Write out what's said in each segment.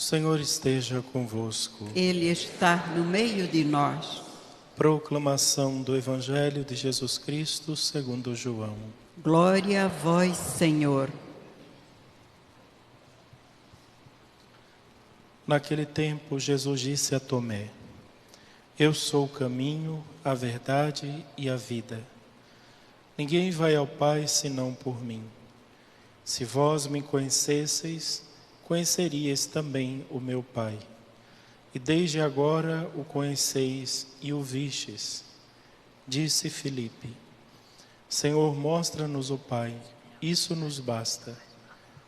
O Senhor esteja convosco. Ele está no meio de nós. Proclamação do Evangelho de Jesus Cristo segundo João. Glória a vós, Senhor. Naquele tempo, Jesus disse a Tomé: Eu sou o caminho, a verdade e a vida. Ninguém vai ao Pai senão por mim. Se vós me conhecesseis, conheceríeis também o meu Pai. E desde agora o conheceis e o vistes. Disse Filipe: Senhor, mostra-nos o Pai, isso nos basta.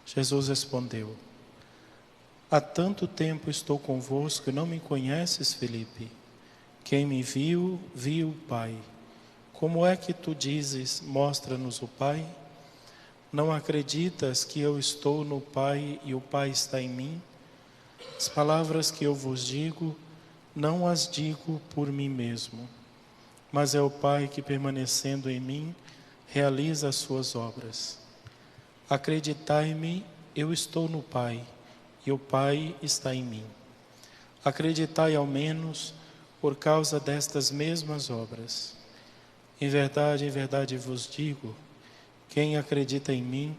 Jesus respondeu: Há tanto tempo estou convosco e não me conheces, Filipe? Quem me viu, viu o Pai. Como é que tu dizes, mostra-nos o Pai? Não acreditas que eu estou no Pai e o Pai está em mim? As palavras que eu vos digo, não as digo por mim mesmo, mas é o Pai que, permanecendo em mim, realiza as suas obras. Acreditai-me, eu estou no Pai, e o Pai está em mim. Acreditai ao menos por causa destas mesmas obras. Em verdade vos digo, quem acredita em mim,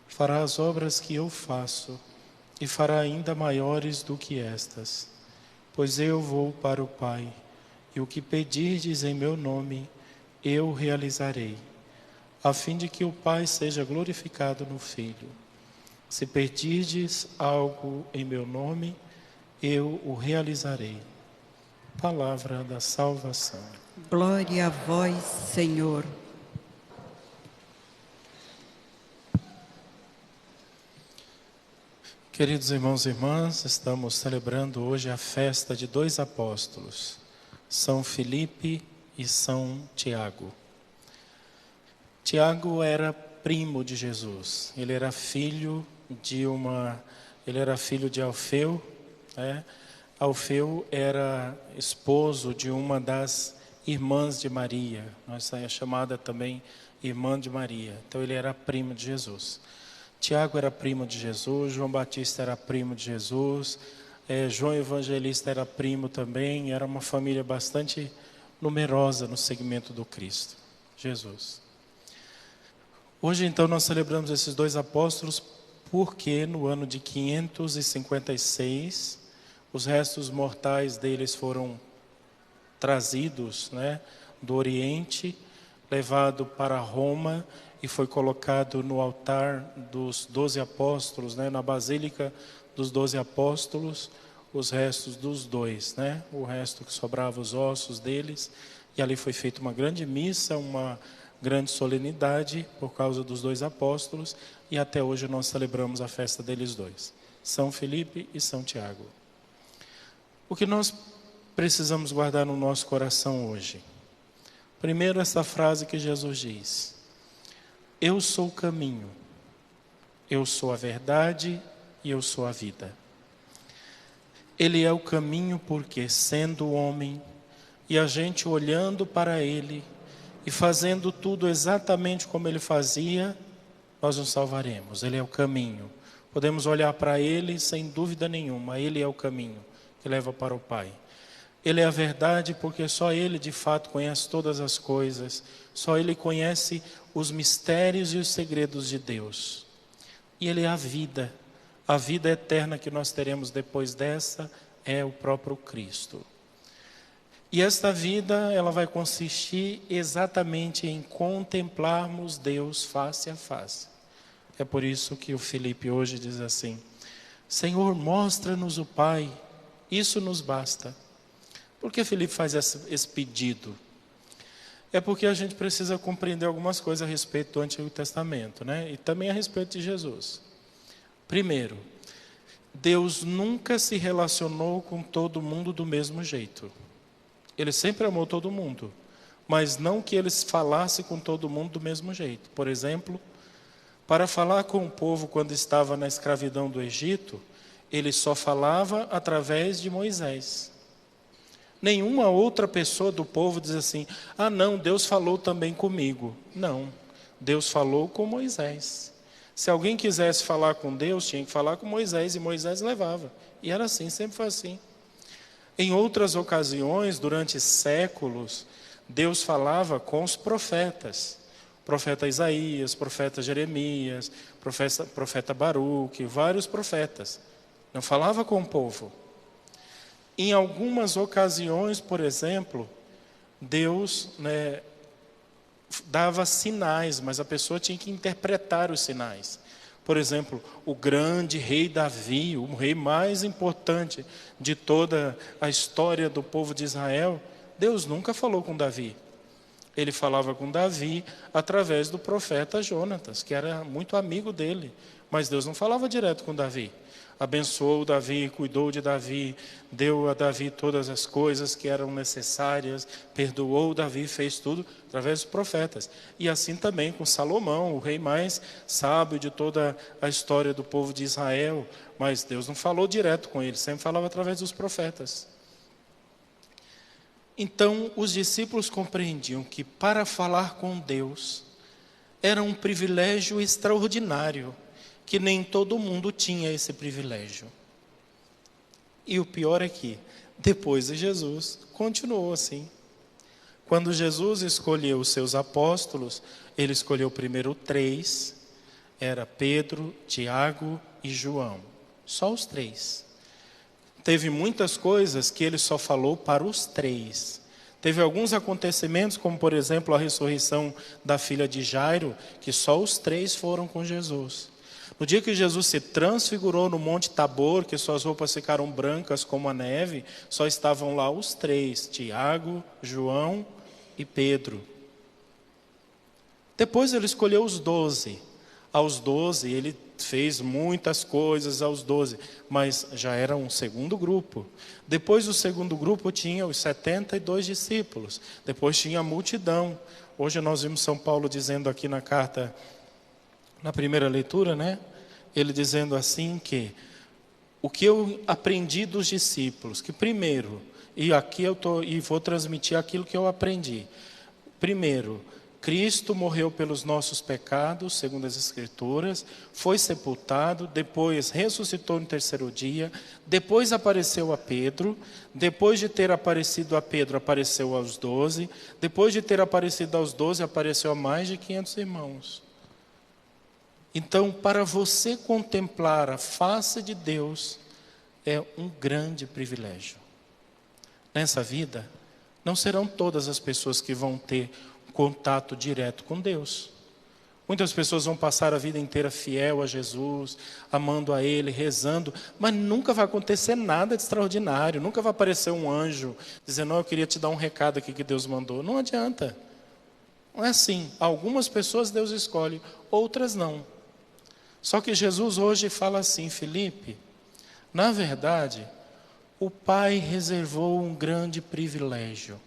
fará as obras que eu faço, e fará ainda maiores do que estas. Pois eu vou para o Pai, e o que pedirdes em meu nome, eu realizarei, a fim de que o Pai seja glorificado no Filho. Se pedirdes algo em meu nome, eu o realizarei. Palavra da salvação. Glória a vós, Senhor. Queridos irmãos e irmãs, estamos celebrando hoje a festa de dois apóstolos, São Filipe e São Tiago. Tiago era primo de Jesus, ele era filho de Alfeu, né? Alfeu era esposo de uma das irmãs de Maria, nossa é chamada também irmã de Maria, então ele era primo de Jesus. Tiago era primo de Jesus, João Batista era primo de Jesus, João Evangelista era primo também, era uma família bastante numerosa no segmento do Cristo, Jesus. Hoje então nós celebramos esses dois apóstolos porque no ano de 556, os restos mortais deles foram trazidos, do Oriente, levado para Roma, e foi colocado no altar dos 12 apóstolos, na Basílica dos 12 apóstolos, os restos dos dois, o resto que sobrava, os ossos deles, e ali foi feita uma grande missa, uma grande solenidade por causa dos dois apóstolos, e até hoje nós celebramos a festa deles dois, São Filipe e São Tiago. O que nós precisamos guardar no nosso coração hoje? Primeiro, essa frase que Jesus diz: Eu sou o caminho, eu sou a verdade e eu sou a vida. Ele é o caminho porque, sendo homem, e a gente olhando para ele e fazendo tudo exatamente como ele fazia, nós nos salvaremos. Ele é o caminho. Podemos olhar para ele sem dúvida nenhuma, ele é o caminho que leva para o Pai. Ele é a verdade porque só ele de fato conhece todas as coisas, só ele conhece os mistérios e os segredos de Deus. E ele é a vida eterna que nós teremos depois dessa é o próprio Cristo. E esta vida, ela vai consistir exatamente em contemplarmos Deus face a face. É por isso que o Filipe hoje diz assim: Senhor, mostra-nos o Pai, isso nos basta. Por que Filipe faz esse pedido? É porque a gente precisa compreender algumas coisas a respeito do Antigo Testamento, e também a respeito de Jesus. Primeiro, Deus nunca se relacionou com todo mundo do mesmo jeito. Ele sempre amou todo mundo, mas não que ele falasse com todo mundo do mesmo jeito. Por exemplo, para falar com o povo quando estava na escravidão do Egito, ele só falava através de Moisés. Nenhuma outra pessoa do povo diz assim: não, Deus falou também comigo. Não, Deus falou com Moisés. Se alguém quisesse falar com Deus, tinha que falar com Moisés, e Moisés levava. E era assim, sempre foi assim. Em outras ocasiões, durante séculos, Deus falava com os profetas. Profeta Isaías, profeta Jeremias, profeta Baruque, vários profetas. Não falava com o povo. Em algumas ocasiões, por exemplo, Deus dava sinais, mas a pessoa tinha que interpretar os sinais. Por exemplo, o grande rei Davi, o rei mais importante de toda a história do povo de Israel, Deus nunca falou com Davi. Ele falava com Davi através do profeta Jonatas, que era muito amigo dele, mas Deus não falava direto com Davi. Abençoou Davi, cuidou de Davi, deu a Davi todas as coisas que eram necessárias, perdoou Davi, fez tudo através dos profetas. E assim também com Salomão, o rei mais sábio de toda a história do povo de Israel, mas Deus não falou direto com ele, sempre falava através dos profetas. Então os discípulos compreendiam que para falar com Deus era um privilégio extraordinário, que nem todo mundo tinha esse privilégio. E o pior é que, depois de Jesus, continuou assim. Quando Jesus escolheu os seus apóstolos, ele escolheu primeiro 3, era Pedro, Tiago e João. Só os 3. Teve muitas coisas que ele só falou para os 3. Teve alguns acontecimentos, como por exemplo a ressurreição da filha de Jairo, que só os 3 foram com Jesus. No dia que Jesus se transfigurou no Monte Tabor, que suas roupas ficaram brancas como a neve, só estavam lá os 3, Tiago, João e Pedro. Depois ele escolheu os 12. Aos 12 ele fez muitas coisas aos 12, mas já era um segundo grupo. Depois do segundo grupo tinha os 72 discípulos. Depois tinha a multidão. Hoje nós vimos São Paulo dizendo aqui na carta, na primeira leitura, ele dizendo assim que o que eu aprendi dos discípulos, que primeiro, e aqui vou transmitir aquilo que eu aprendi. Primeiro, Cristo morreu pelos nossos pecados, segundo as Escrituras, foi sepultado, depois ressuscitou no terceiro dia, depois apareceu a Pedro, depois de ter aparecido a Pedro, apareceu aos 12, depois de ter aparecido aos 12, apareceu a mais de 500 irmãos. Então, para você contemplar a face de Deus, é um grande privilégio. Nessa vida, não serão todas as pessoas que vão ter contato direto com Deus. Muitas pessoas vão passar a vida inteira fiel a Jesus, amando a Ele, rezando, mas nunca vai acontecer nada de extraordinário, nunca vai aparecer um anjo dizendo, eu queria te dar um recado aqui que Deus mandou. Não adianta. Não é assim. Algumas pessoas Deus escolhe, outras não. Só que Jesus hoje fala assim, Felipe, na verdade, o Pai reservou um grande privilégio.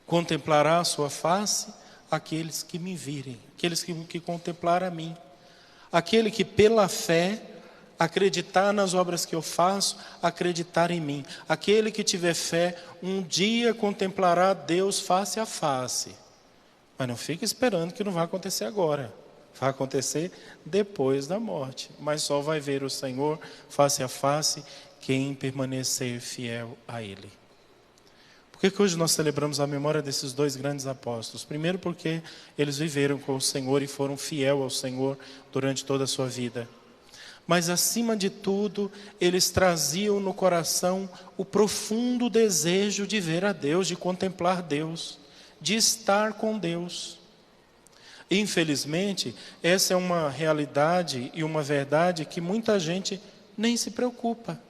Contemplará a sua face aqueles que me virem, aqueles que contemplar a mim. Aquele que pela fé acreditar nas obras que eu faço, acreditar em mim. Aquele que tiver fé, um dia contemplará Deus face a face. Mas não fique esperando que não vai acontecer agora. Vai acontecer depois da morte. Mas só vai ver o Senhor face a face quem permanecer fiel a Ele. Por que hoje nós celebramos a memória desses 2 grandes apóstolos? Primeiro porque eles viveram com o Senhor e foram fiel ao Senhor durante toda a sua vida. Mas acima de tudo, eles traziam no coração o profundo desejo de ver a Deus, de contemplar Deus, de estar com Deus. Infelizmente, essa é uma realidade e uma verdade que muita gente nem se preocupa.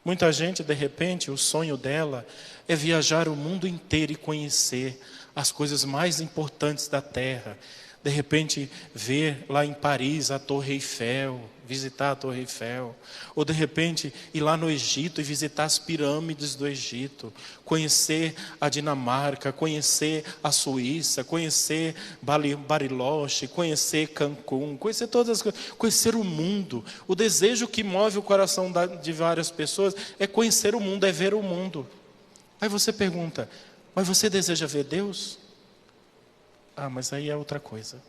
Muita gente, de repente, o sonho dela é viajar o mundo inteiro e conhecer as coisas mais importantes da terra. De repente, ver lá em Paris a Torre Eiffel, visitar a Torre Eiffel. Ou de repente, ir lá no Egito e visitar as pirâmides do Egito. Conhecer a Dinamarca, conhecer a Suíça, conhecer Bariloche, conhecer Cancún, conhecer todas as coisas, conhecer o mundo. O desejo que move o coração de várias pessoas é conhecer o mundo, é ver o mundo. Aí você pergunta, mas você deseja ver Deus? Ah, mas aí é outra coisa.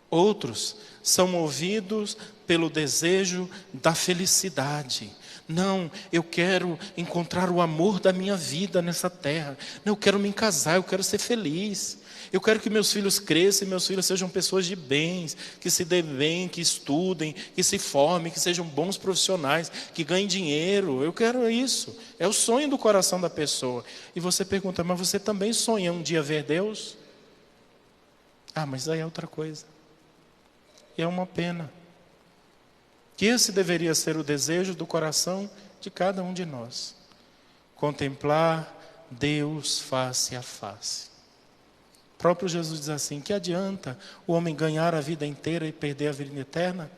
Outros são movidos pelo desejo da felicidade. Não, eu quero encontrar o amor da minha vida nessa terra. Não, eu quero me casar, eu quero ser feliz. Eu quero que meus filhos cresçam e meus filhos sejam pessoas de bens, que se dê bem, que estudem, que se formem, que sejam bons profissionais, que ganhem dinheiro. Eu quero isso. É o sonho do coração da pessoa. E você pergunta, mas você também sonha um dia ver Deus? Ah, mas aí é outra coisa. E é uma pena. Que esse deveria ser o desejo do coração de cada um de nós. Contemplar Deus face a face. O próprio Jesus diz assim, que adianta o homem ganhar a vida inteira e perder a vida eterna?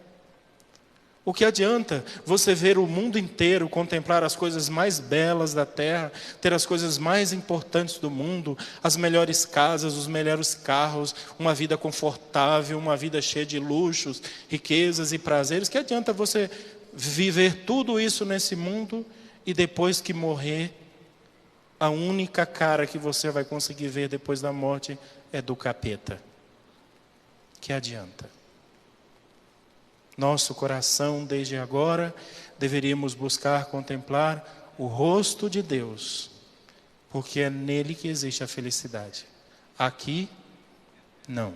O que adianta você ver o mundo inteiro, contemplar as coisas mais belas da terra, ter as coisas mais importantes do mundo, as melhores casas, os melhores carros, uma vida confortável, uma vida cheia de luxos, riquezas e prazeres? Que adianta você viver tudo isso nesse mundo e depois que morrer, a única cara que você vai conseguir ver depois da morte é do capeta? Que adianta? Nosso coração, desde agora, deveríamos buscar contemplar o rosto de Deus, porque é nele que existe a felicidade. Aqui, não.